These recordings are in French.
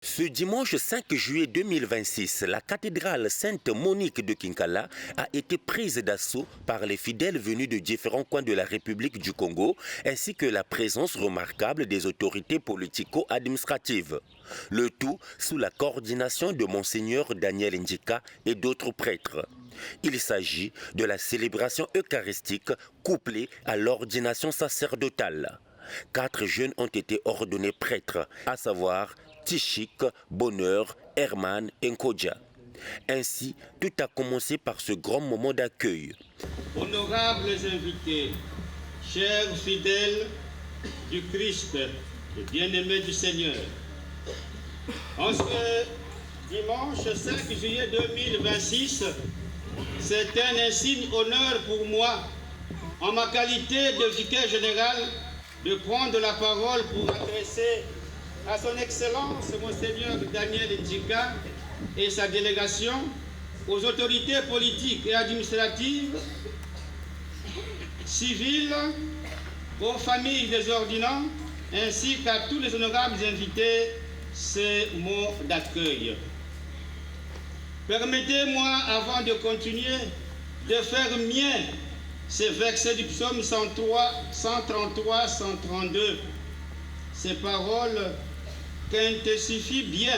Ce dimanche 5 juillet 2026, la cathédrale Sainte-Monique de Kinkala a été prise d'assaut par les fidèles venus de différents coins de la République du Congo, ainsi que la présence remarquable des autorités politico-administratives. Le tout sous la coordination de Monseigneur Daniel Ndjika et d'autres prêtres. Il s'agit de la célébration eucharistique couplée à l'ordination sacerdotale. 4 jeunes ont été ordonnés prêtres, à savoir Tichik, Bonheur, Herman et Nkodja. Ainsi, tout a commencé par ce grand moment d'accueil. Honorables invités, chers fidèles du Christ, et bien-aimés du Seigneur, en ce dimanche 5 juillet 2026, c'est un insigne honneur pour moi, en ma qualité de vicaire général, de prendre la parole pour adresser à son Excellence Monseigneur Daniel Ndjika et sa délégation, aux autorités politiques et administratives, civiles, aux familles des ordonnants, ainsi qu'à tous les honorables invités, ces mots d'accueil. Permettez-moi, avant de continuer, de faire mien ces versets du psaume 103, 133, 132. Ces paroles qu'intensifient bien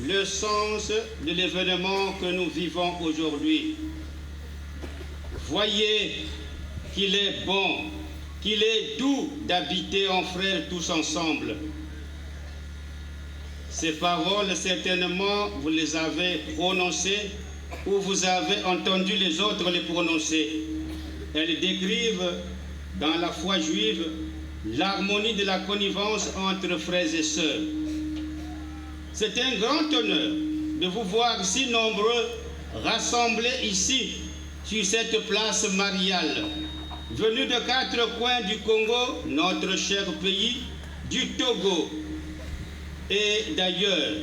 le sens de l'événement que nous vivons aujourd'hui. Voyez qu'il est bon, qu'il est doux d'habiter en frères tous ensemble. Ces paroles, certainement, vous les avez prononcées ou vous avez entendu les autres les prononcer. Elles décrivent, dans la foi juive, l'harmonie de la connivence entre frères et sœurs. C'est un grand honneur de vous voir si nombreux rassemblés ici, sur cette place mariale, venus de 4 coins du Congo, notre cher pays, du Togo et d'ailleurs.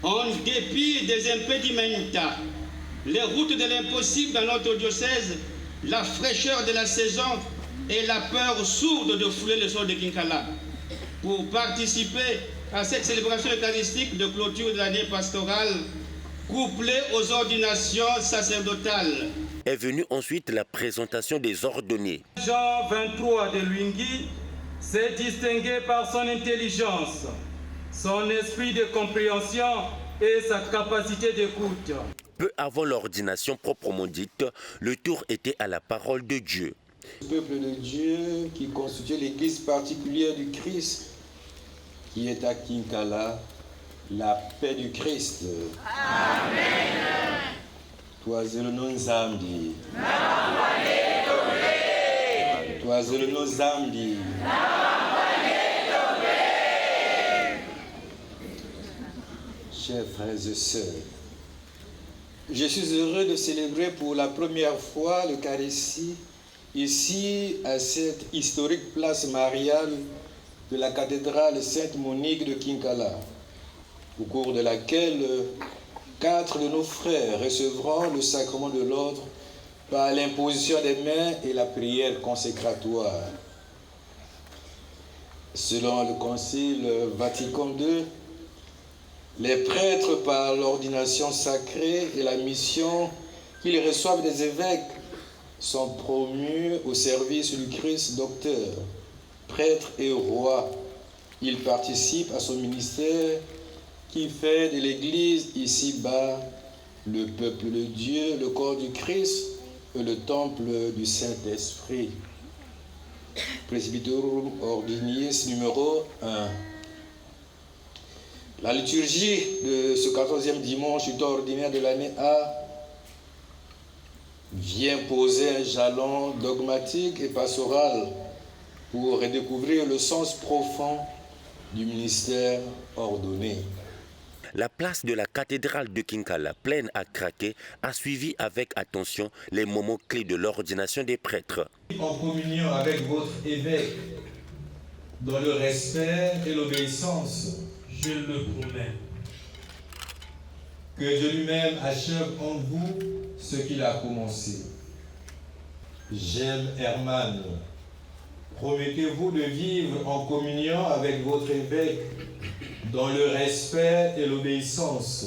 En dépit des impedimenta, les routes de l'impossible dans notre diocèse, la fraîcheur de la saison et la peur sourde de fouler le sol de Kinkala pour participer à cette célébration eucharistique de clôture de l'année pastorale couplée aux ordinations sacerdotales. Est venue ensuite la présentation des ordonnés. Jean 23 de Luingui s'est distingué par son intelligence, son esprit de compréhension et sa capacité d'écoute. Peu avant l'ordination proprement dite, le tour était à la parole de Dieu. Le peuple de Dieu qui constitue l'église particulière du Christ, qui est à Kinkala, la paix du Christ. Amen. Toazelo Nzambi. Toazelo Nzambi. Chers frères et sœurs, je suis heureux de célébrer pour la première fois l'Eucharistie ici à cette historique place mariale de la cathédrale Sainte-Monique de Kinkala, au cours de laquelle 4 de nos frères recevront le sacrement de l'ordre par l'imposition des mains et la prière consécratoire. Selon le Concile Vatican II, les prêtres, par l'ordination sacrée et la mission qu'ils reçoivent des évêques, sont promus au service du Christ docteur, prêtre et roi. Ils participent à son ministère qui fait de l'Église ici-bas le peuple de Dieu, le corps du Christ et le temple du Saint-Esprit. Presbyterum Ordinis numéro 1. La liturgie de ce 14e dimanche du temps ordinaire de l'année A vient poser un jalon dogmatique et pastoral pour redécouvrir le sens profond du ministère ordonné. La place de la cathédrale de Kinkala, pleine à craquer, a suivi avec attention les moments clés de l'ordination des prêtres. En communion avec votre évêque, dans le respect et l'obéissance, je le promets. Que Dieu lui-même achève en vous ce qu'il a commencé. J'aime Herman. Promettez-vous de vivre en communion avec votre évêque dans le respect et l'obéissance.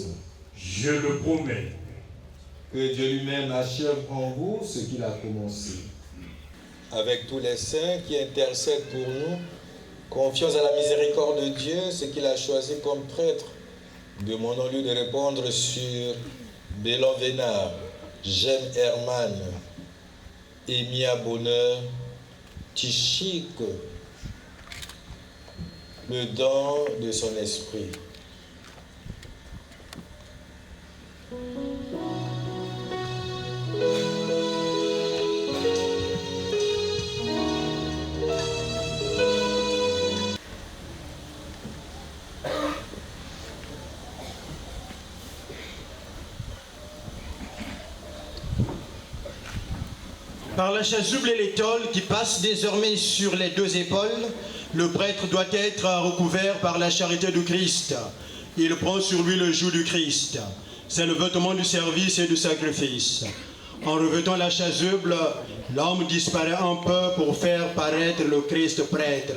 Je le promets. Que Dieu lui-même achève en vous ce qu'il a commencé. Avec tous les saints qui intercèdent pour nous, confiance à la miséricorde de Dieu, ce qu'il a choisi comme prêtre. Demandons-lui de répondre sur Bélan Vénard, Jem Herman, Emia Bonheur, Tichik, le don de son esprit. Par la chasuble et l'étole qui passent désormais sur les deux épaules, le prêtre doit être recouvert par la charité du Christ. Il prend sur lui le joug du Christ. C'est le vêtement du service et du sacrifice. En revêtant la chasuble, l'homme disparaît un peu pour faire paraître le Christ prêtre.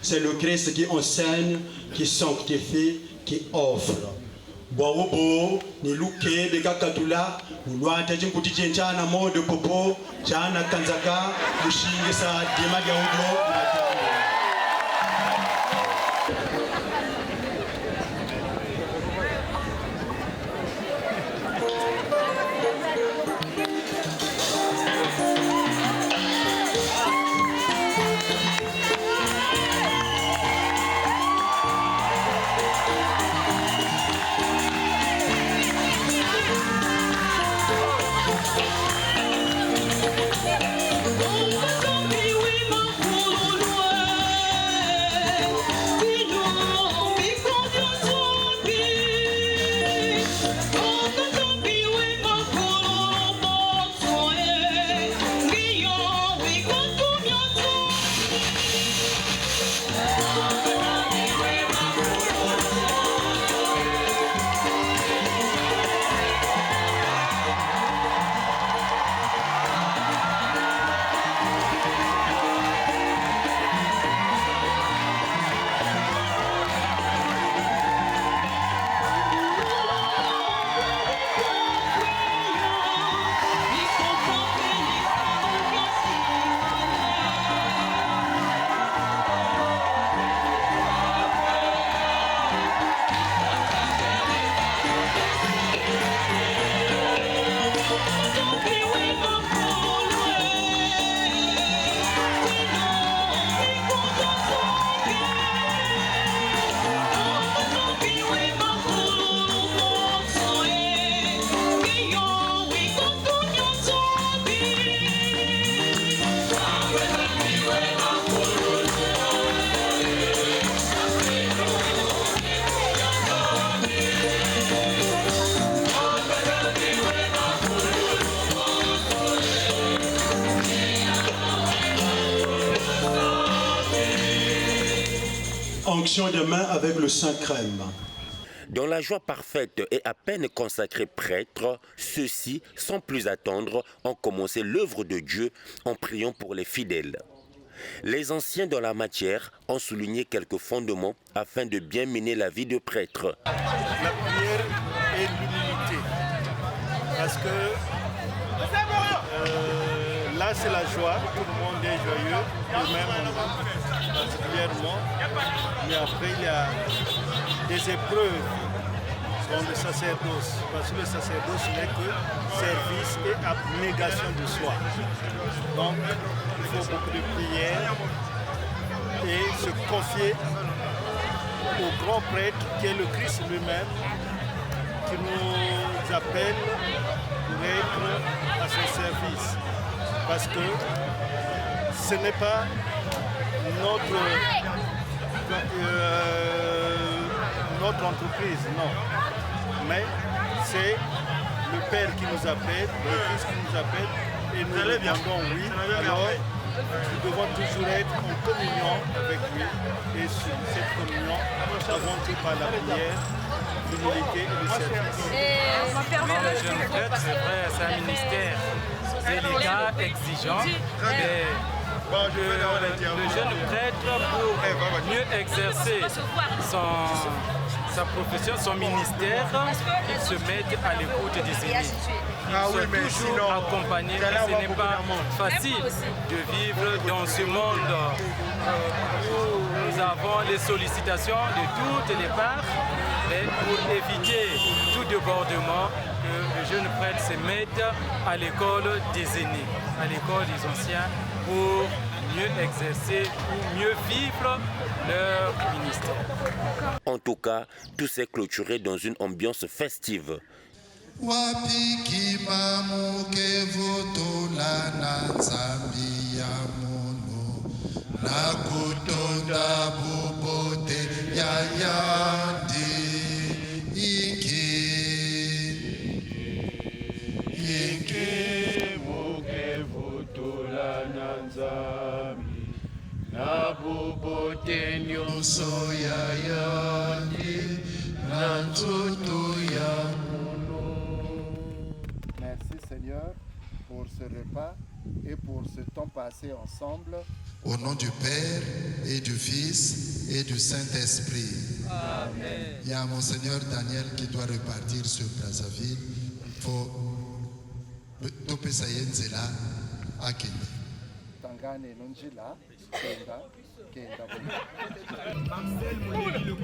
C'est le Christ qui enseigne, qui sanctifie, qui offre. Bobo ni luke de kakatula ulwa tajin kutije chana mode popo chana kanzaka mushinge sa dema ya udo. Onction de main avec le Saint-Crème. Dans la joie parfaite et à peine consacrés prêtres, ceux-ci, sans plus attendre, ont commencé l'œuvre de Dieu en priant pour les fidèles. Les anciens dans la matière ont souligné quelques fondements afin de bien mener la vie de prêtre. La prière et l'humilité. Parce que là, c'est la joie, tout le monde est joyeux, eux-mêmes particulièrement. Mais après, il y a des épreuves comme le sacerdoce. Parce que le sacerdoce n'est que service et abnégation de soi. Donc, il faut beaucoup de prières et se confier au grand prêtre qui est le Christ lui-même, qui nous appelle pour être à son service. Parce que ce n'est pas notre entreprise, non. Mais c'est le Père qui nous appelle, le Christ qui nous appelle, et nous répondons oui. Alors, nous devons toujours être en communion avec lui. Et sur cette communion, nous avons que par la prière, l'humilité et le service. Non, le jeune prêtre, c'est vrai, c'est un ministère délicat, exigeant, mais le jeune prêtre, pour mieux exercer sa profession, son ministère, il se mette à l'écoute des aînés. Ils sont toujours accompagnés. Ce n'est pas facile de vivre dans ce monde où nous avons les sollicitations de toutes les parts, mais pour éviter tout débordement, que le jeune prêtre se mette à l'école des aînés, à l'école des anciens, pour mieux exercer ou mieux vivre leur ministère. En tout cas, tout s'est clôturé dans une ambiance festive. Merci Seigneur pour ce repas et pour ce temps passé ensemble. Au nom du Père et du Fils et du Saint-Esprit. Amen. Il y a Monseigneur Daniel qui doit repartir sur Brazzaville. Il faut toper sa yenzela à Kenya. Tangane Nonjila, Kenda. Marcel Moulin, le